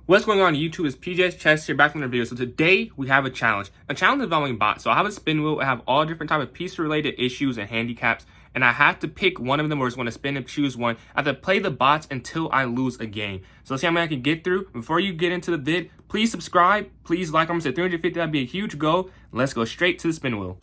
What's going on YouTube is PJ's Chess here, back with another video. So today we have a challenge involving bots. So I have a spin wheel. I have all different type of piece related issues and handicaps, and I have to pick one of them, or just want to spin and choose one. I have to play the bots until I lose a game. So let's see how many I can get through. Before you get into the vid, please subscribe, please like. I'm gonna say 350. That'd be a huge goal. Let's go straight to the spin wheel.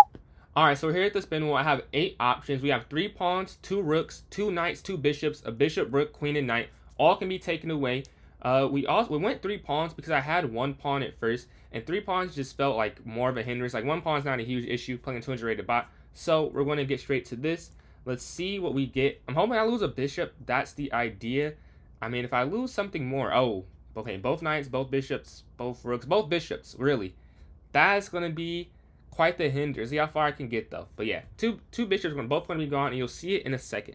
All right, so here at the spin wheel, I have 8 options. We have 3 pawns, 2 rooks, 2 knights, 2 bishops, a bishop, rook, queen, and knight. All can be taken away. We went 3 pawns because I had 1 pawn at first, and 3 pawns just felt like more of a hindrance. Like 1 pawn is not a huge issue playing a 200 rated bot. So we're going to get straight to this. Let's see what we get. I'm hoping I lose a bishop. That's the idea. I mean, if I lose something more, okay, both knights, both bishops, both rooks, both bishops, really. That's going to be quite the hindrance. See how far I can get though. But yeah, two bishops are both going to be gone, and you'll see it in a second.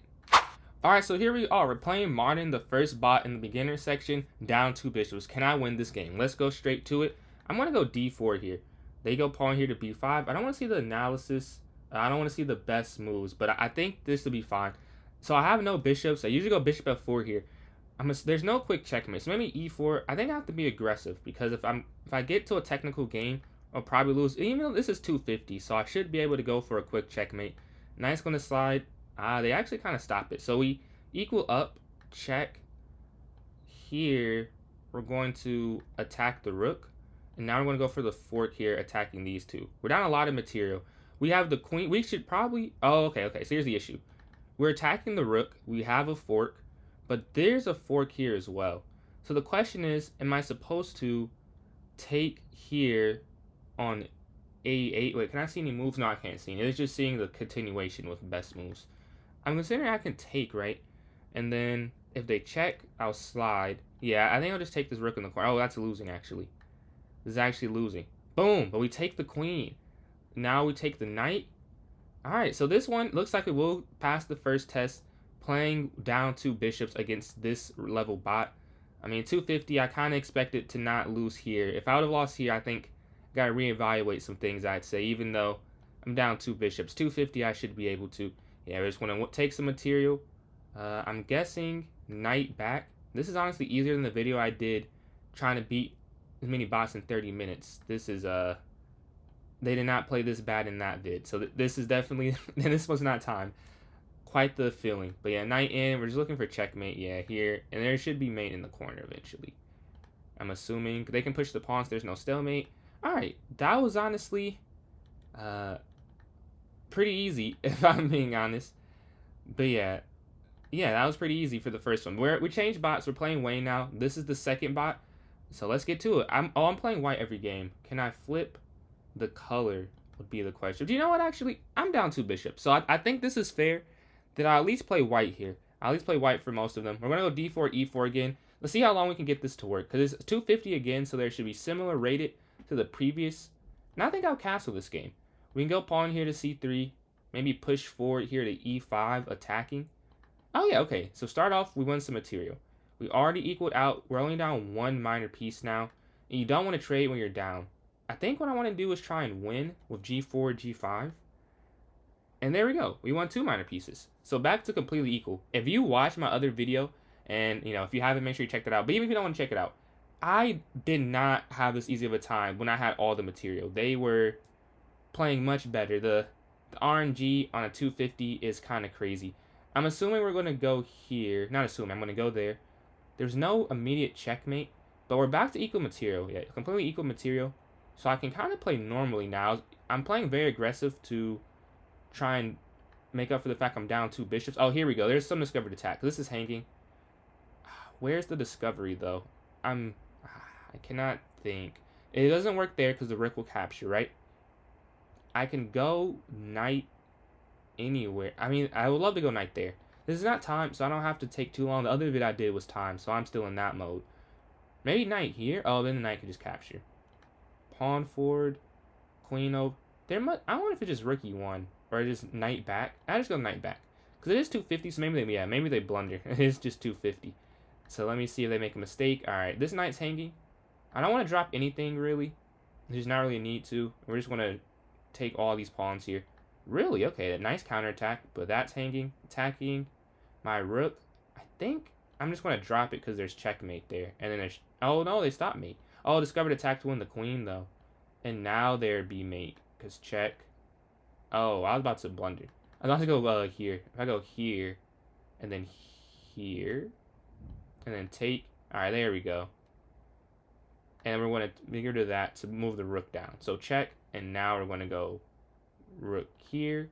Alright, so here we are. We're playing Martin, the first bot in the beginner section, down 2 bishops. Can I win this game? Let's go straight to it. I'm going to go d4 here. They go pawn here to b5. I don't want to see the analysis. I don't want to see the best moves, but I think this will be fine. So I have no bishops. I usually go bishop f4 here. There's no quick checkmate, so maybe e4. I think I have to be aggressive, because if I get to a technical game, I'll probably lose. Even though this is 250, so I should be able to go for a quick checkmate. Knight's going to slide. They actually kind of stop it. So we equal up, check. Here, we're going to attack the rook. And now we're going to go for the fork here, attacking these two. We're down a lot of material. We have the queen. We should probably... Oh, okay. So here's the issue. We're attacking the rook. We have a fork. But there's a fork here as well. So the question is, am I supposed to take here on a8? Wait, can I see any moves? No, I can't see any. It's just seeing the continuation with best moves. I'm considering I can take, right? And then if they check, I'll slide. Yeah, I think I'll just take this rook in the corner. Oh, that's losing, actually. This is actually losing. Boom, but we take the queen. Now we take the knight. All right, so this one looks like it will pass the first test, playing down 2 bishops against this level bot. I mean, 250, I kind of expected to not lose here. If I would have lost here, I think I got to reevaluate some things, I'd say, even though I'm down 2 bishops. 250, I should be able to. Yeah, we just want to take some material. I'm guessing knight back. This is honestly easier than the video I did trying to beat as many bots in 30 minutes. This is, they did not play this bad in that vid. So this is definitely, this was not time. Quite the feeling. But yeah, knight in. We're just looking for checkmate. Yeah, here. And there should be mate in the corner eventually. I'm assuming. They can push the pawns. There's no stalemate. Alright, that was honestly... pretty easy, if I'm being honest. But yeah, that was pretty easy for the first one. We changed bots. We're playing Wayne now. This is the second bot, so let's get to it. I'm playing white every game. Can I flip the color would be the question. Do you know what, actually? I'm down 2 bishops, so I think this is fair that I at least play white here. I'll at least play white for most of them. We're going to go d4, e4 again. Let's see how long we can get this to work, because it's 250 again, so there should be similar rated to the previous. And I think I'll castle this game. We can go pawn here to c3, maybe push forward here to e5, attacking. Oh yeah, okay. So start off, we won some material. We already equaled out. We're only down 1 minor piece now. And you don't want to trade when you're down. I think what I want to do is try and win with g4, g5. And there we go. We won 2 minor pieces. So back to completely equal. If you watch my other video, and if you haven't, make sure you check that out. But even if you don't want to check it out, I did not have this easy of a time when I had all the material. They were playing much better. The RNG on a 250 is kind of crazy. I'm assuming we're going to go here. Not assuming, I'm going to go there. There's no immediate checkmate, but we're back to equal material. Yeah, completely equal material. So I can kind of play normally now. I'm playing very aggressive to try and make up for the fact I'm down 2 bishops. Oh, here we go. There's some discovered attack. This is hanging. Where's the discovery, though? I cannot think. It doesn't work there because the rook will capture, right? I can go knight anywhere. I mean, I would love to go knight there. This is not time, so I don't have to take too long. The other vid I did was time, so I'm still in that mode. Maybe knight here. Oh, then the knight can just capture. Pawn forward. Queen over. I wonder if it's just rook e1 or just knight back. I just go knight back because it is 250. So maybe they blunder. It is just 250. So let me see if they make a mistake. All right, this knight's hanging. I don't want to drop anything really. There's not really a need to. We're just going to take all these pawns here. Really? Okay, a nice counterattack, but that's hanging. Attacking my rook. I think I'm just going to drop it because there's checkmate there. And then there's, oh no, they stopped mate. Oh, discovered attack to win the queen though. And now there be mate, because check. Oh, I was about to blunder. I was about to go here. If I go here, and then here, and then take. All right, there we go. And we're going to get rid of that to move the rook down. So check, and now we're going to go rook here,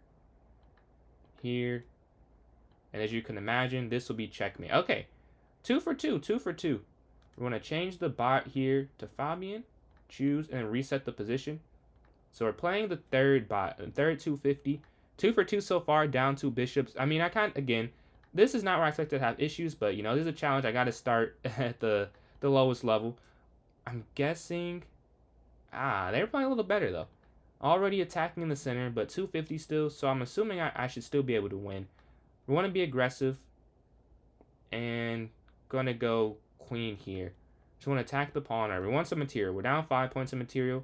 here, and as you can imagine, this will be checkmate. Okay, 2 for 2, 2 for 2. We're going to change the bot here to Fabian, choose, and reset the position. So we're playing the third bot, third 250. 2 for 2 so far, down 2 bishops. I mean, I can't, again, this is not where I expected to have issues, but, you know, this is a challenge. I got to start at the lowest level. I'm guessing, they're playing a little better, though. Already attacking in the center, but 250 still, so I'm assuming I should still be able to win. We want to be aggressive, and going to go queen here. Just want to attack the pawn. Right, we want some material. We're down 5 points of material.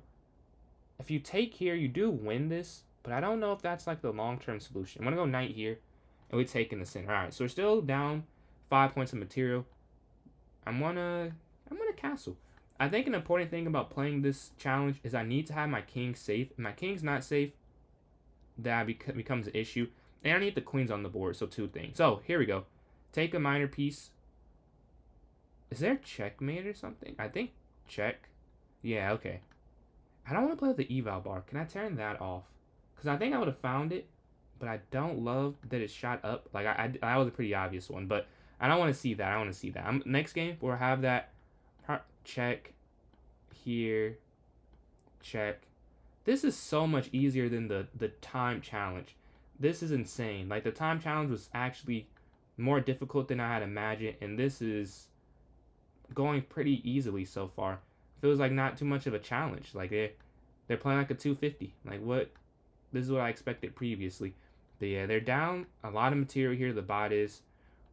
If you take here, you do win this, but I don't know if that's like the long-term solution. I'm going to go knight here, and we take in the center. All right, so we're still down 5 points of material. I'm gonna castle. I think an important thing about playing this challenge is I need to have my king safe. If my king's not safe, that becomes an issue. And I need the queens on the board, so 2 things. So, here we go. Take a minor piece. Is there checkmate or something? I think check. Yeah, okay. I don't want to play with the eval bar. Can I turn that off? Because I think I would have found it, but I don't love that it shot up. Like, that was a pretty obvious one, but I don't want to see that. I want to see that. Next game, we'll have that check here, check. This is so much easier than the time challenge. This is insane. Like, the time challenge was actually more difficult than I had imagined, and this is going pretty easily so far. Feels like not too much of a challenge. Like, they're playing like a 250. Like, what? This is what I expected previously. But yeah, they're down a lot of material here. The bot is.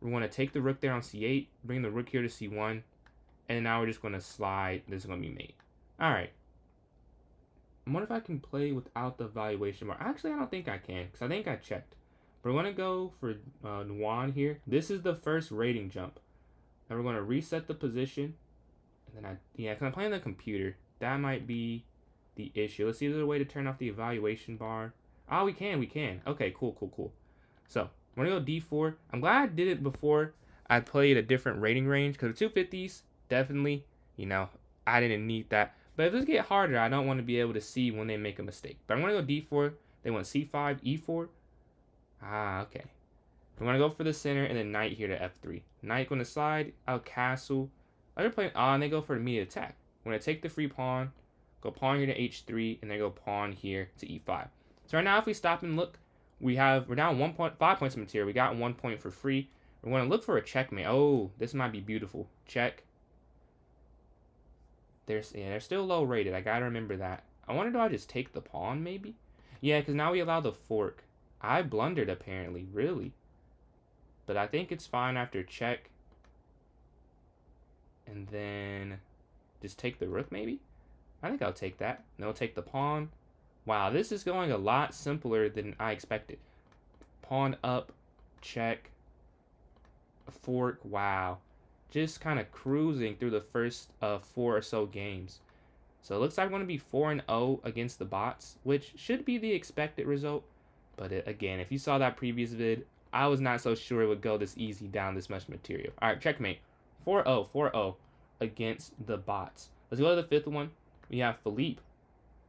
We're going to take the rook there on c8, bring the rook here to c1, and now we're just going to slide. This is going to be mate. All right. I wonder if I can play without the evaluation bar. Actually, I don't think I can, because I think I checked. But we're going to go for Nuan here. This is the first rating jump. And we're going to reset the position. And then because I'm playing the computer. That might be the issue. Let's see if there's a way to turn off the evaluation bar. Oh, we can. Okay, cool. So, we're going to go d4. I'm glad I did it before I played a different rating range, because the 250s, definitely, I didn't need that. But if this get harder, I don't want to be able to see when they make a mistake. But I'm going to go d4. They want c5, e4. Okay. I'm going to go for the center and then knight here to f3. Knight going to slide, out castle. They're playing, and they go for immediate attack. I'm going to take the free pawn, go pawn here to h3, and then go pawn here to e5. So right now, if we stop and look, we're down 5 points of material. We got 1 point for free. We're going to look for a checkmate. Oh, this might be beautiful. Check. They're still low rated. I gotta remember that. I wonder, do I just take the pawn maybe? Yeah, because now we allow the fork. I blundered apparently, really. But I think it's fine after check. And then just take the rook maybe? I think I'll take that. And I'll take the pawn. Wow, this is going a lot simpler than I expected. Pawn up, check, fork, wow. Just kind of cruising through the first 4 or so games. So it looks like I'm going to be 4-0 against the bots, which should be the expected result. But again, if you saw that previous vid, I was not so sure it would go this easy down this much material. All right, checkmate. 4-0 against the bots. Let's go to the 5th one. We have Philippe.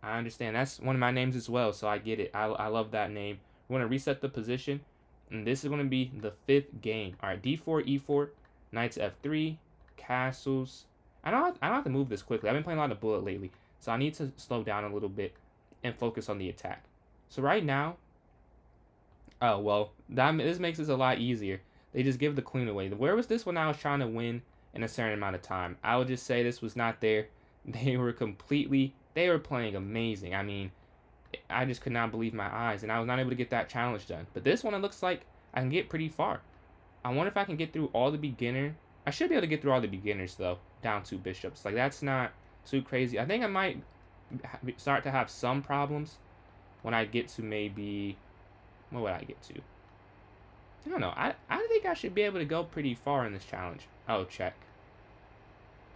I understand. That's one of my names as well, so I get it. I love that name. We're going to reset the position, and this is going to be the 5th game. All right, d4, e4. Knight to f3, castles. I don't have to move this quickly. I've been playing a lot of bullet lately, so I need to slow down a little bit and focus on the attack. So right now, this makes this a lot easier. They just give the queen away. Where was this when I was trying to win in a certain amount of time? I would just say this was not there. They were playing amazing. I mean, I just could not believe my eyes, and I was not able to get that challenge done. But this one, it looks like I can get pretty far. I wonder if I can get through all the beginner. I should be able to get through all the beginners, though, down 2 bishops. Like, that's not too crazy. I think I might start to have some problems when I get to maybe... What would I get to? I don't know. I think I should be able to go pretty far in this challenge. Oh, check.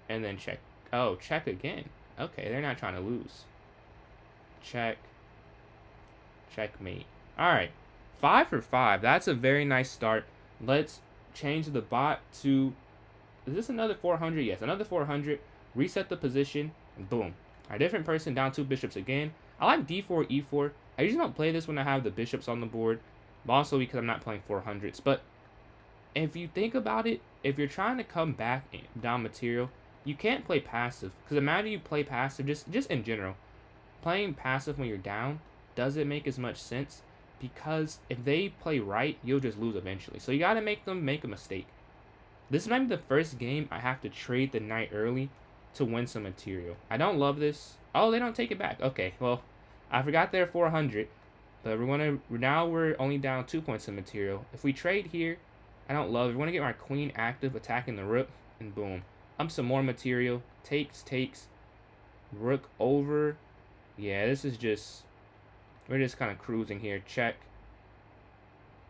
And then check. Oh, check again. Okay, they're not trying to lose. Check. Checkmate. Alright. 5 for 5. That's a very nice start. Let's change the bot to... Is this another 400? Yes, another 400. Reset the position. And boom. Our different person down 2 bishops again. I like d4, e4. I usually don't play this when I have the bishops on the board. But also because I'm not playing 400s. But if you think about it, if you're trying to come back down material, you can't play passive. Because imagine you play passive, just in general. Playing passive when you're down doesn't make as much sense. Because if they play right, you'll just lose eventually. So you got to make them make a mistake. This might be the first game I have to trade the knight early to win some material. I don't love this. Oh, they don't take it back. Okay, well, I forgot they're 400. But now we're only down 2 points of material. If we trade here, I don't love it. We want to get my queen active, attacking the rook, and boom. Some more material. Takes. Rook over. Yeah, this is just... We're just kind of cruising here. Check.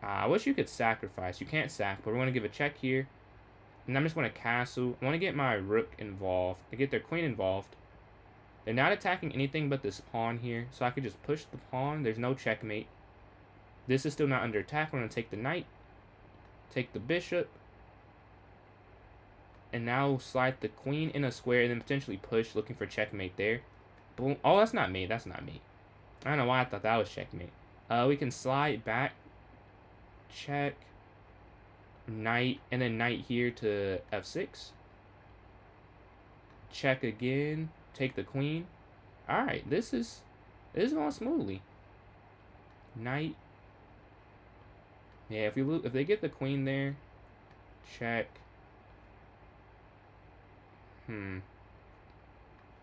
I wish you could sacrifice. You can't sack, but we're going to give a check here. And I'm just going to castle. I want to get my rook involved. To get their queen involved. They're not attacking anything but this pawn here. So I could just push the pawn. There's no checkmate. This is still not under attack. We're going to take the knight. Take the bishop. And now slide the queen in a square. And then potentially push, looking for checkmate there. Boom. Oh, that's not me. That's not me. I don't know why I thought that was checkmate. We can slide back. Check. Knight. And then knight here to f6. Check again. Take the queen. Alright, this is going smoothly. Knight. Yeah, if they get the queen there. Check.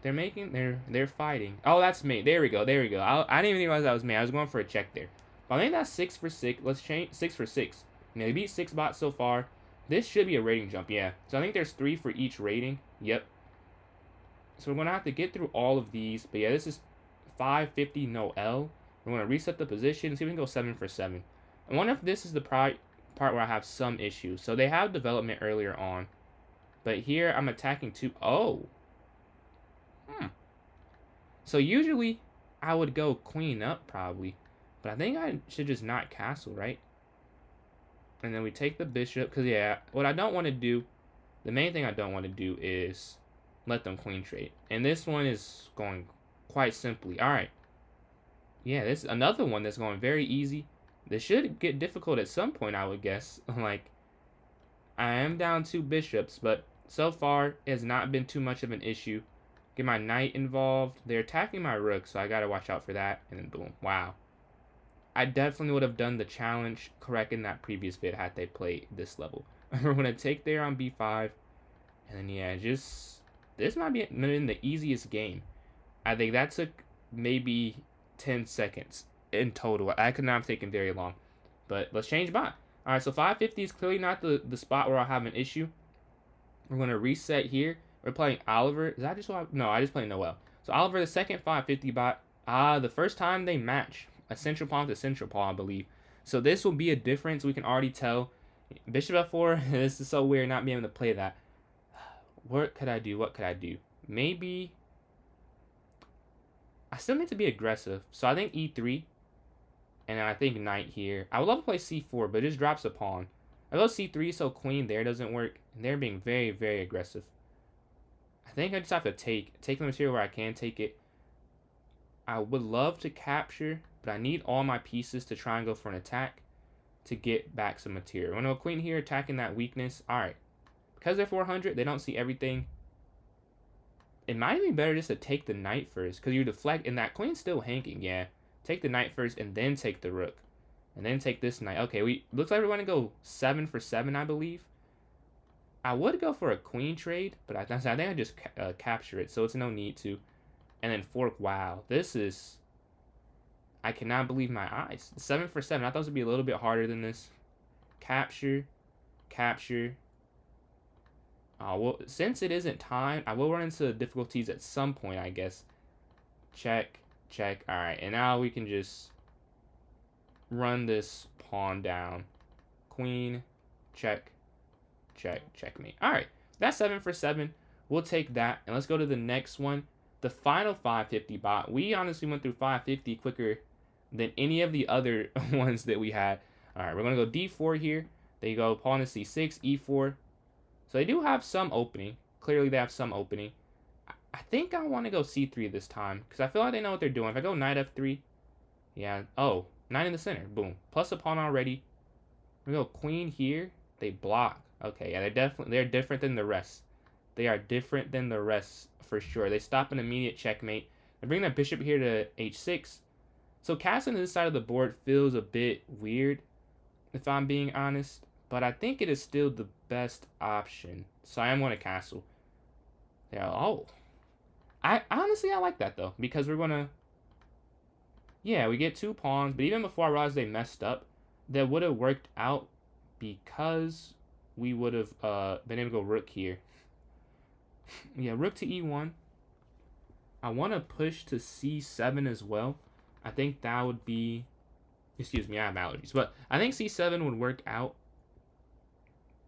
They're fighting. Oh, that's me. There we go. I didn't even realize that was me. I was going for a check there. But I think that's 6 for 6. Let's change 6 for 6. You know, they beat 6 bots so far. This should be a rating jump, yeah. So I think there's 3 for each rating. Yep. So we're going to have to get through all of these. But yeah, this is 550, no L. We're going to reset the position. See if we can go 7 for 7. I wonder if this is the part where I have some issues. So they have development earlier on. But here I'm attacking 2. Oh. So usually I would go queen up probably. But I think I should just not castle, right? And then we take the bishop. Because, yeah, what I don't want to do, the main thing I don't want to do is let them queen trade. And this one is going quite simply. Alright. Yeah, this is another one that's going very easy. This should get difficult at some point, I would guess. Like, I am down 2 bishops, but so far it has not been too much of an issue. Get my knight involved. They're attacking my rook, so I gotta watch out for that. And then boom. Wow. I definitely would have done the challenge correct in that previous vid had they played this level. We're gonna take there on b5. And then yeah, this might be the easiest game. I think that took maybe 10 seconds in total. I could not have taken very long. But let's change bot. Alright, so 550 is clearly not the spot where I'll have an issue. We're gonna reset here. We're playing Oliver. Is that just what no, I just played Noel. So Oliver, the second 550 bot. The first time they match. A central pawn to central pawn, I believe. So this will be a difference. We can already tell. Bishop f4. This is so weird not being able to play that. What could I do? Maybe I still need to be aggressive. So I think e3. And I think knight here. I would love to play c4, but it just drops a pawn. I go c3, so queen there doesn't work. And they're being very, very aggressive. I think I just have to take the material where I can take it. I would love to capture, but I need all my pieces to try and go for an attack to get back some material. I know queen here attacking that weakness. Alright. Because they're 400, they don't see everything. It might be better just to take the knight first, because you deflect, and that queen's still hanging, yeah. Take the knight first, and then take the rook. And then take this knight. Okay, looks like we're going to go 7 for 7, I believe. I would go for a queen trade, but I think I just capture it, so it's no need to. And then fork, wow. This is... I cannot believe my eyes. 7 for 7. I thought it would be a little bit harder than this. Capture. Well, since it isn't timed, I will run into difficulties at some point, I guess. Check. Alright, and now we can just run this pawn down. queen, check, check, checkmate. All right, that's 7 for 7. We'll take that, and let's go to the next one. The final 550 bot. We honestly went through 550 quicker than any of the other ones that we had. All right, we're going to go d4 here. There you go, pawn to c6, e4. So they do have some opening. Clearly they have some opening. I think I want to go c3 this time, because I feel like they know what they're doing. If I go knight f3, yeah, oh, knight in the center, boom. Plus a pawn already. We go queen here, they block. Okay, yeah, they're different than the rest. They are different than the rest, for sure. They stop an immediate checkmate. They bring that bishop here to h6. So castling this side of the board feels a bit weird, if I'm being honest. But I think it is still the best option. So I am going to castle. Yeah, oh. I honestly like that, though. Because we're going to... Yeah, we get 2 pawns. But even before I realized they messed up, that would have worked out because we would have been able to go rook here. Yeah, rook to e1. I want to push to c7 as well. I think that would be... Excuse me, I have allergies. But I think c7 would work out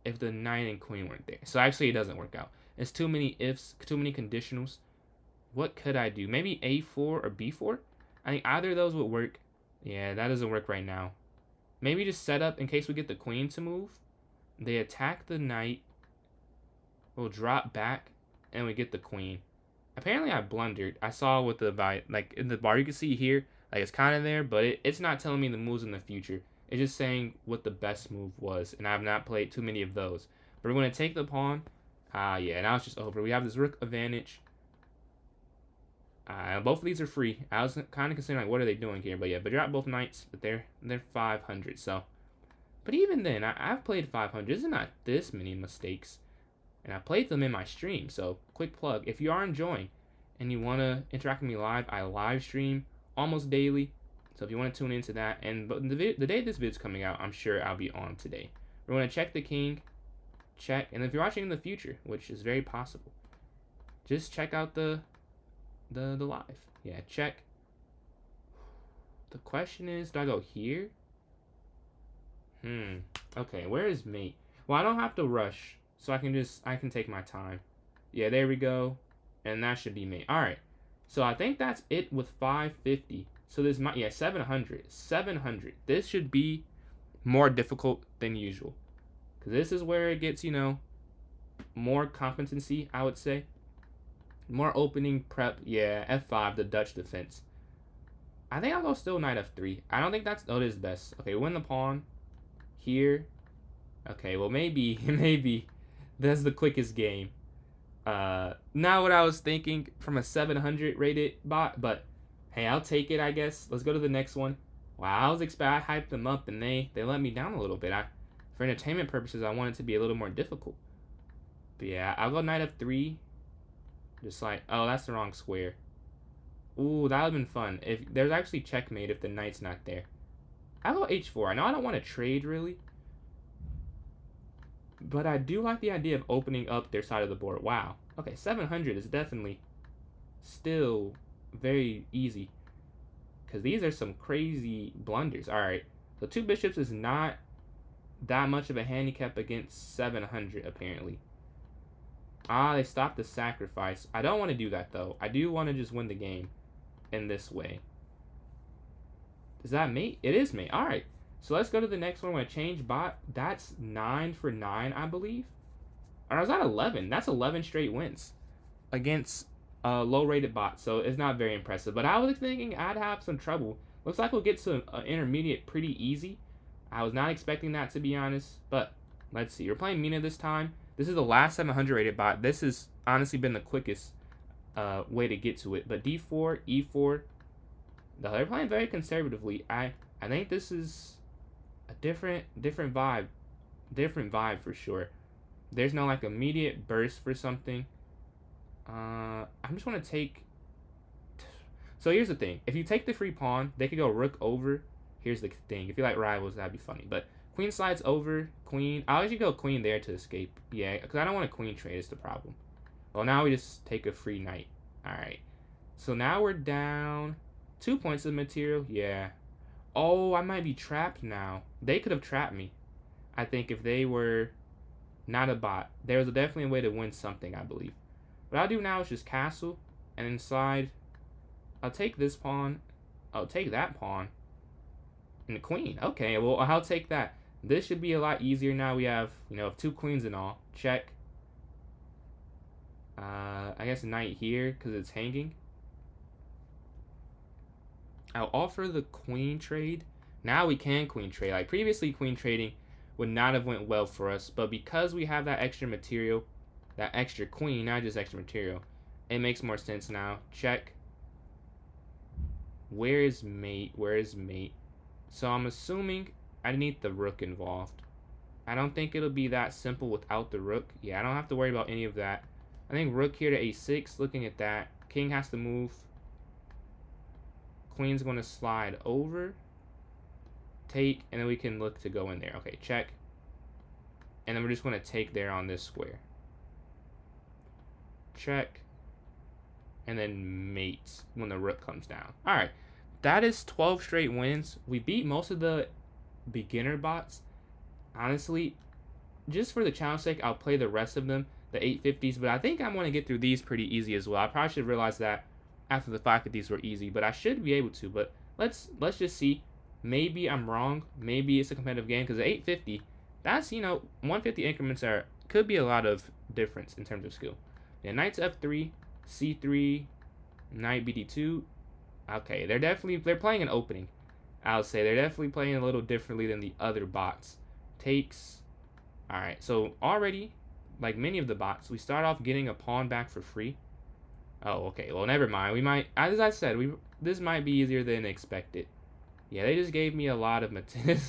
if the knight and queen weren't there. So actually it doesn't work out. It's too many ifs, too many conditionals. What could I do? Maybe a4 or b4? I think either of those would work. Yeah, that doesn't work right now. Maybe just set up in case we get the queen to move. They attack the knight. We'll drop back, and we get the queen. Apparently I blundered. I saw with the, like, in the bar you can see here, like it's kind of there, but it's not telling me the moves in the future. It's just saying what the best move was, and I have not played too many of those. But we're going to take the pawn. Yeah, now it's just over. We have this rook advantage. Both of these are free. I was kind of considering, like, what are they doing here? But yeah, but drop both knights, but they're 500, so. But even then, I've played 500. There's not this many mistakes. And I played them in my stream, so quick plug. If you are enjoying and you want to interact with me live, I live stream almost daily. So if you want to tune into that, and but the day this video is coming out, I'm sure I'll be on today. We're going to check the king, check, and if you're watching in the future, which is very possible, just check out the live. Yeah, check. The question is, do I go here? Okay, where is mate? Well, I don't have to rush, so I can take my time. Yeah, there we go, and that should be mate. All right, so I think that's it with 550. So this might, yeah, 700. 700. This should be more difficult than usual, because this is where it gets, you know, more competency, I would say. More opening prep. Yeah, f5, the Dutch defense. I think I'll go still knight f3. I don't think that's... Oh, it is best. Okay, win the pawn. Here. Okay, well, maybe that's the quickest game. Not what I was thinking from a 700 rated bot, but hey, I'll take it, I guess. Let's go to the next one. Wow, I was expecting... I hyped them up, and they let me down a little bit. For entertainment purposes, I want it to be a little more difficult. But yeah, I'll go knight f3. Just like, oh, that's the wrong square. Ooh, that would have been fun. If there's actually checkmate if the knight's not there. I'll go h4. I know I don't want to trade, really. But I do like the idea of opening up their side of the board. Wow. Okay, 700 is definitely still very easy. Because these are some crazy blunders. Alright, so 2 bishops is not that much of a handicap against 700, apparently. They stopped the sacrifice. I don't want to do that, though. I do want to just win the game in this way. Is that mate? It is mate. All right. So let's go to the next one. I'm going to change bot. That's 9 for 9, I believe. Or was that 11? That's 11 straight wins against low-rated bots. So it's not very impressive. But I was thinking I'd have some trouble. Looks like we'll get to intermediate pretty easy. I was not expecting that, to be honest. But let's see. We're playing Mina this time. This is the last 700 rated bot. This has honestly been the quickest way to get to it. But d4, e4. They're playing very conservatively. I think this is a different vibe. Different vibe for sure. There's no like immediate burst for something. I just want to take... So here's the thing. If you take the free pawn, they could go rook over. Here's the thing. If you like rivals, that'd be funny. But queen slides over, queen. I'll actually go queen there to escape. Yeah, because I don't want a queen trade is the problem. Well, now we just take a free knight. Alright. So now we're down 2 points of material. Yeah. Oh, I might be trapped now. They could have trapped me. I think if they were not a bot, there's definitely a way to win something, I believe. What I'll do now is just castle and then slide. I'll take this pawn. I'll take that pawn. And the queen. Okay, well, I'll take that. This should be a lot easier now. We have, 2 queens and all. Check. I guess knight here because it's hanging. I'll offer the queen trade. Now we can queen trade. Like previously, queen trading would not have went well for us, but because we have that extra material, that extra queen, not just extra material, it makes more sense now. Check. Where is mate? Where is mate? So I'm assuming I need the rook involved. I don't think it'll be that simple without the rook. Yeah, I don't have to worry about any of that. I think rook here to a6, looking at that. King has to move. Queen's going to slide over. Take, and then we can look to go in there. Okay, check. And then we're just going to take there on this square. Check. And then mates when the rook comes down. Alright, that is 12 straight wins. We beat most of the beginner bots. Honestly, just for the challenge sake, I'll play the rest of them, the 850s, but I think I'm going to get through these pretty easy as well. I probably should realize that after the 550s were easy, but I should be able to. But let's just see. Maybe I'm wrong. Maybe it's a competitive game because the 850, that's, 150 increments could be a lot of difference in terms of skill. Yeah, knight to f3, c3, knight bd2. Okay, they're playing an opening. I'll say they're definitely playing a little differently than the other bots. Takes. Alright, so already, like many of the bots, we start off getting a pawn back for free. Oh, okay, well, never mind. We might, as I said, this might be easier than expected. Yeah, they just gave me a lot of material.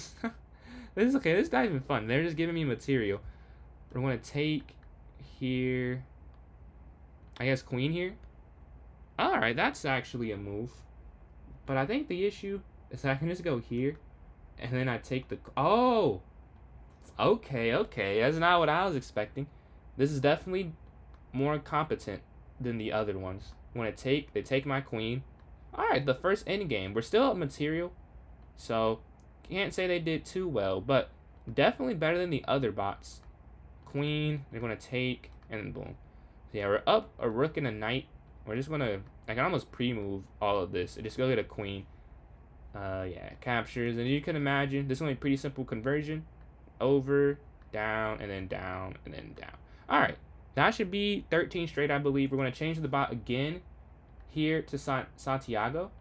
This is okay, this is not even fun. They're just giving me material. We're going to take here, I guess queen here. Alright, that's actually a move. But I think the issue is that I can just go here, and then I take the, oh! Okay, that's not what I was expecting. This is definitely more competent than the other ones. When they take my queen. Alright, the first endgame. We're still at material, so can't say they did too well, but definitely better than the other bots. Queen, they're going to take, and boom. So yeah, we're up a rook and a knight. We're just going to, I can almost pre-move all of this. Just go get a queen. Yeah, captures, and you can imagine, this is only a pretty simple conversion. Over, down, and then down, and then down. Alright, that should be 13 straight, I believe. We're going to change the bot again here to Santiago.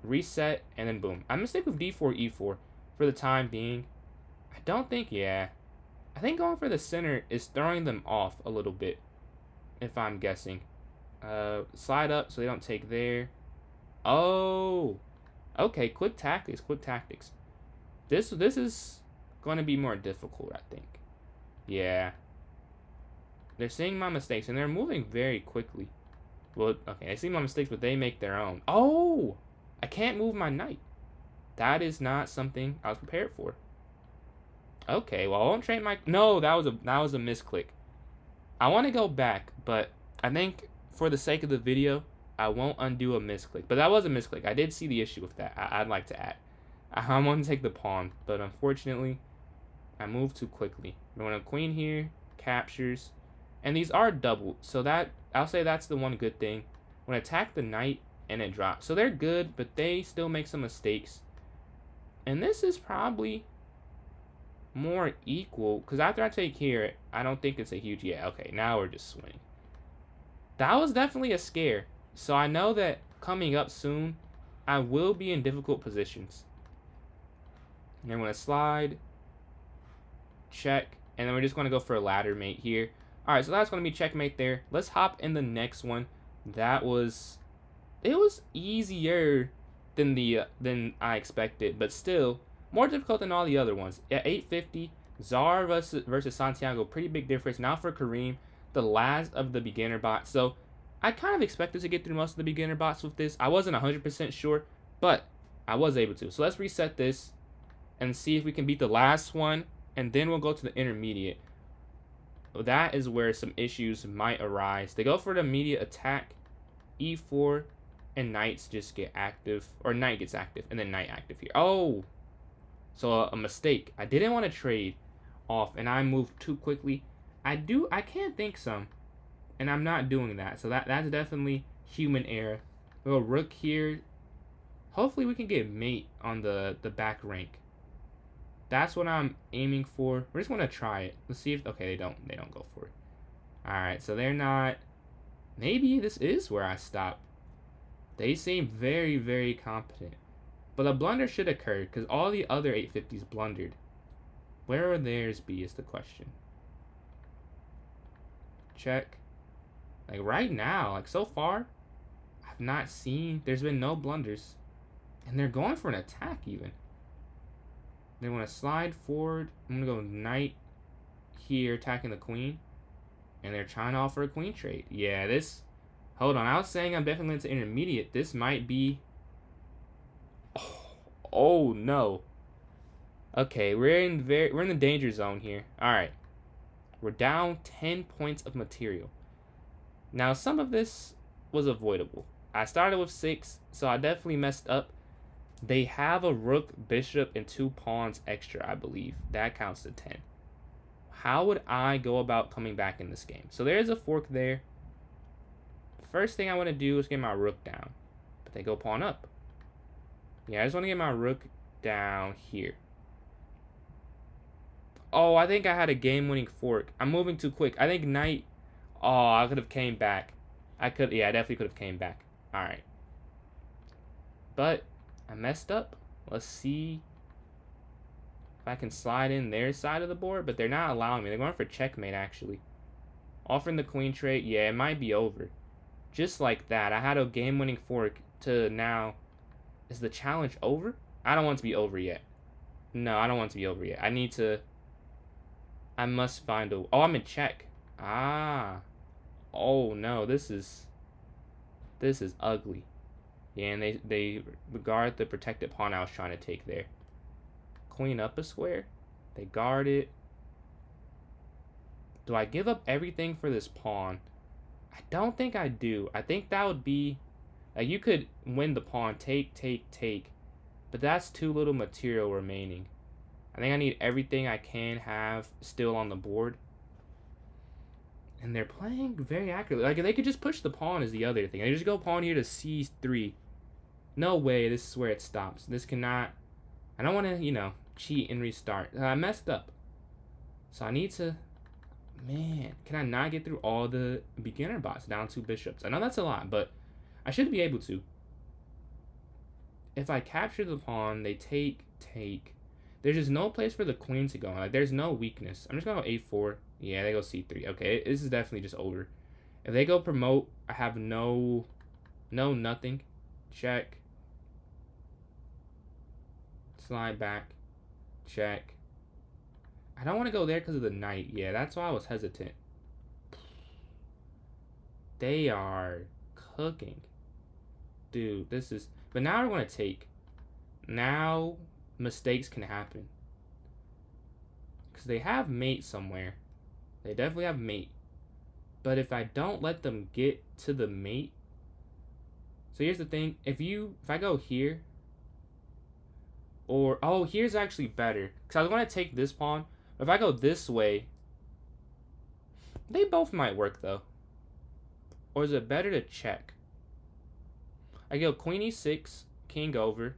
Reset, and then boom. I'm going to stick with d4, e4 for the time being. I don't think, yeah. I think going for the center is throwing them off a little bit, if I'm guessing. Slide up so they don't take there. Oh! Okay, quick tactics. This is going to be more difficult, I think. Yeah. They're seeing my mistakes, and they're moving very quickly. Well, okay, they see my mistakes, but they make their own. Oh! I can't move my knight. That is not something I was prepared for. Okay, well, I won't trade my... No, that was a misclick. I want to go back, but I think for the sake of the video, I won't undo a misclick. But that was a misclick. I did see the issue with that. I'd like to add. I want to take the pawn, but unfortunately, I moved too quickly. I'm going to queen here, captures, and these are doubled, so that I'll say that's the one good thing. When I attack the knight and it drops, so they're good, but they still make some mistakes. And this is probably more equal, because after I take here, I don't think it's a huge, yeah, okay, now we're just swinging. That was definitely a scare, so I know that coming up soon, I will be in difficult positions. And I'm going to slide, check, and then we're just going to go for a ladder mate here. Alright, so that's going to be checkmate there. Let's hop in the next one. It was easier than I expected, but still more difficult than all the other ones. At 850, Czar versus Santiago, pretty big difference. Now for Kareem, the last of the beginner bots. So I kind of expected to get through most of the beginner bots with this. I wasn't 100% sure, but I was able to. So let's reset this and see if we can beat the last one, and then we'll go to the intermediate. That is where some issues might arise. They go for the immediate attack, e4, and knights just get active, or knight gets active, and then knight active here. Oh! So a mistake. I didn't want to trade off, and I moved too quickly. I can't think some, and I'm not doing that. So that's definitely human error. Little rook here. Hopefully we can get mate on the back rank. That's what I'm aiming for. We're just gonna try it. Let's see if okay they don't go for it. Alright, so they're not. Maybe this is where I stop. They seem very, very competent. But a blunder should occur because all the other 850s blundered. Where will theirs be is the question. Check. Like right now, like so far, I've not seen, there's been no blunders. And they're going for an attack even. They want to slide forward. I'm going to go knight here attacking the queen. And they're trying to offer a queen trade. Yeah, this, hold on, I was saying I'm definitely into intermediate. This might be, oh no. Okay, we're in the danger zone here. All right. We're down 10 points of material. Now, some of this was avoidable. I started with 6, so I definitely messed up. They have a rook, bishop, and 2 pawns extra, I believe. That counts to 10. How would I go about coming back in this game? So there's a fork there. First thing I want to do is get my rook down. But they go pawn up. Yeah, I just want to get my rook down here. Oh, I think I had a game-winning fork. I'm moving too quick. I think knight. Oh, I could have came back. Yeah, I definitely could have came back. All right. But I messed up. Let's see if I can slide in their side of the board, but they're not allowing me. They're going for checkmate, actually. Offering the queen trade. Yeah, it might be over. Just like that. I had a game-winning fork to now. Is the challenge over? I don't want it to be over yet. No, I don't want it to be over yet. I must find a... Oh, I'm in check. Ah. Oh, no. This is ugly. Yeah, and they guard the protected pawn I was trying to take there. Queen up a square. They guard it. Do I give up everything for this pawn? I don't think I do. I think that would be... Like, you could win the pawn. Take. But that's too little material remaining. I think I need everything I can have still on the board. And they're playing very accurately. Like, they could just push the pawn is the other thing. They just go pawn here to c3. No way, this is where it stops. This cannot... I don't want to, cheat and restart. I messed up. So I need to... Man, can I not get through all the beginner bots down 2 bishops? I know that's a lot, but I should be able to. If I capture the pawn, they take. There's just no place for the queen to go. Like, there's no weakness. I'm just going to go a4. Yeah, they go c3. Okay, this is definitely just over. If they go promote, I have no nothing. Check. Slide back. Check. I don't want to go there because of the knight. Yeah, that's why I was hesitant. They are cooking. Dude, this is... But now we're going to take. Now... mistakes can happen because they have mate somewhere. They definitely have mate, but if I don't let them get to the mate, so here's the thing, if I go here, or oh, here's actually better because I was going to take this pawn, but if I go this way, they both might work though. Or is it better to check? I go queen e6, king over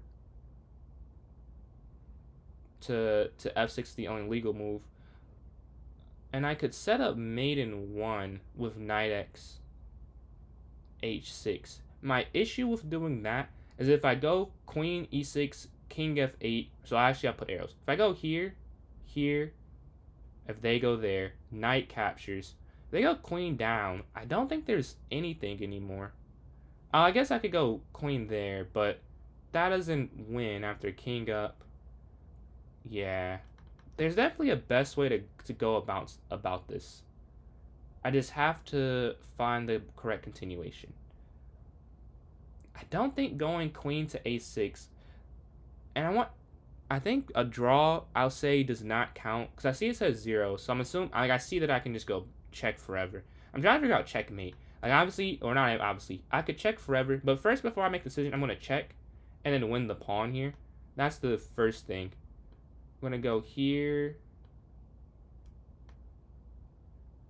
to f6, the only legal move. And I could set up mate in 1 with knight x h6. My issue with doing that is if I go queen e6, king f8, so actually I put arrows. If I go here, if they go there, knight captures. If they go queen down, I don't think there's anything anymore. I guess I could go queen there, but that doesn't win after king up. Yeah, there's definitely a best way to go about this. I just have to find the correct continuation. I don't think going queen to a6, and I think a draw, I'll say, does not count because I see it says 0, so I'm assuming, like, I see that I can just go check forever. I'm trying to figure out checkmate. Like, obviously, or not obviously, I could check forever, but first, before I make the decision, I'm going to check and then win the pawn here. That's the first thing. I'm gonna go here.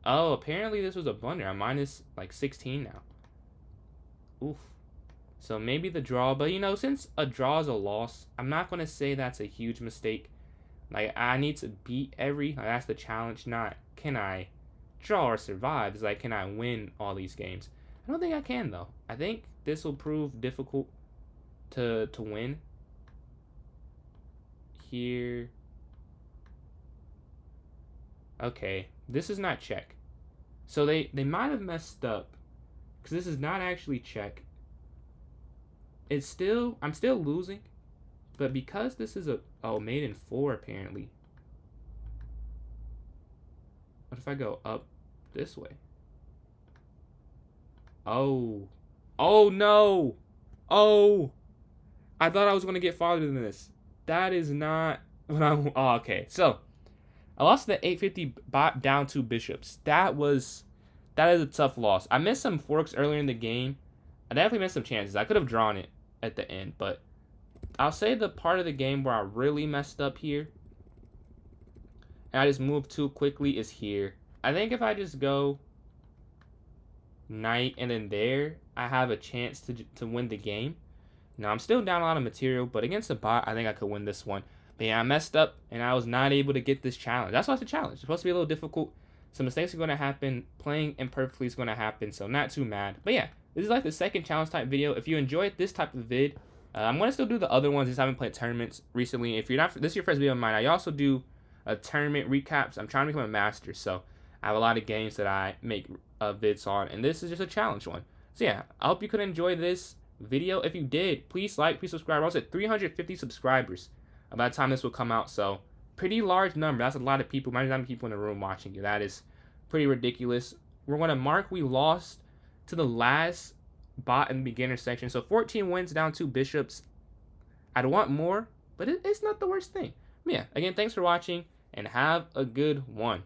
Oh, apparently this was a blunder. I'm minus like 16 now. Oof. So maybe the draw, but you know, since a draw is a loss, I'm not gonna say that's a huge mistake. Like, I need to beat like, that's the challenge, not can I draw or survive. It's like, can I win all these games? I don't think I can, though. I think this will prove difficult to win. Here. Okay, this is not check. So they might have messed up, because this is not actually check. I'm still losing, but because this is mate in 4 apparently. What if I go up this way? Oh no! Oh, I thought I was gonna get farther than this. That is not what I'm. Oh, okay. So I lost the 850 bot down 2 bishops. That is a tough loss. I missed some forks earlier in the game. I definitely missed some chances. I could have drawn it at the end, but I'll say the part of the game where I really messed up here and I just moved too quickly is here. I think if I just go knight and then there, I have a chance to win the game. Now, I'm still down a lot of material, but against the bot, I think I could win this one. But yeah, I messed up, and I was not able to get this challenge. That's why it's a challenge. It's supposed to be a little difficult. Some mistakes are going to happen. Playing imperfectly is going to happen, so not too mad. But yeah, this is like the second challenge type video. If you enjoyed this type of vid, I'm going to still do the other ones. Just haven't played tournaments recently. If you're not, this is your first video of mine. I also do tournament recaps. I'm trying to become a master, so I have a lot of games that I make vids on, and this is just a challenge one. So yeah, I hope you could enjoy this video. If you did, please like, please subscribe. We're also at 350 subscribers by the time this will come out, so pretty large number. That's a lot of people. Imagine how many people in the room watching you. That is pretty ridiculous. We're going to mark we lost to the last bot in the beginner section, so 14 wins down 2 bishops. I'd want more, but it's not the worst thing. But yeah, again, thanks for watching, and have a good one.